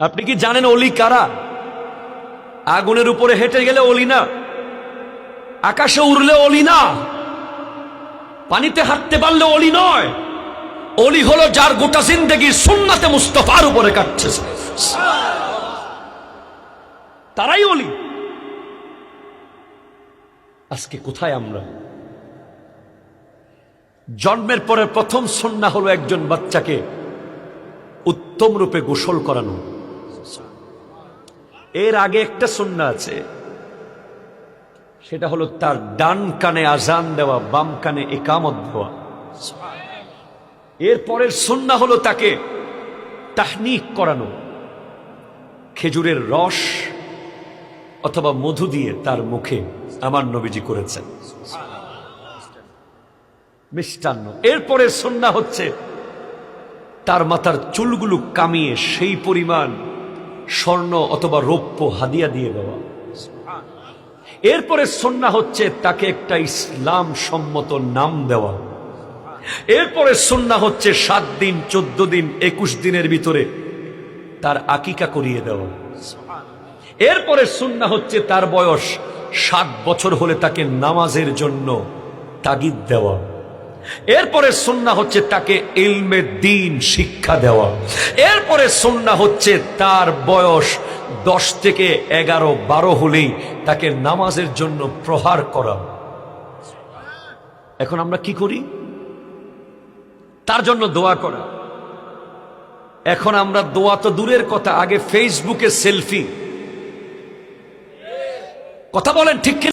আপনি কি জানেন অলি কারা? আগুনের উপরে হেঁটে গেলে অলি না, আকাশে উড়লে অলি না, পানিতে হাঁটতে পারলে অলি নয়। অলি হলো যার গোটা জিন্দেগি সুন্নাতে মুস্তাফার উপরে কাটছে, তারাই অলি। আজকে কোথায় আমরা? জন্মের পরে প্রথম সুন্নাহ হলো একজন বাচ্চাকে উত্তম রূপে গোসল করানো। এর আগে একটা সুন্নাহ আছে, সেটা হলো তার ডান কানে আজান দেওয়া, বাম কানে ইকামত দেওয়া। এর পরের সুন্নাহ হলো তাকে তাহনিক করানো, খেজুরের রস অথবা মধু দিয়ে তার মুখে আমার নবীজি করেছেন মিষ্টান্ন। এরপরে সুন্নাহ হচ্ছে তার মাথার চুলগুলো কামিয়ে সেই পরিমাণ স্বর্ণ অথবা রৌপ্য হাদিয়া দিয়ে দেওয়া। এরপরে সুন্নাহ হচ্ছে তাকে একটা ইসলাম সম্মত নাম দেওয়া। এরপরে সুন্নাহ হচ্ছে 7 দিন 14 দিন 21 দিনের ভিতরে তার আকিকা করিয়ে দেওয়া। এরপরে সুন্নাহ হচ্ছে তার বয়স 7 বছর হলে তাকে নামাজের জন্য তাগিদ দেওয়া। এরপরে সুন্নাহ হচ্ছে তাকে ইলমে দ্বীন শিক্ষা দেওয়া। এরপরে সুন্নাহ হচ্ছে তার বয়স 10 থেকে 11 12 হলেই তাকে নামাজের জন্য প্রহার করা। এখন আমরা কি করি? তার জন্য দোয়া করা। এখন আমরা দোয়া তো দূরের কথা, আগে ফেসবুকে সেলফি। কথা বলেন ঠিক কি?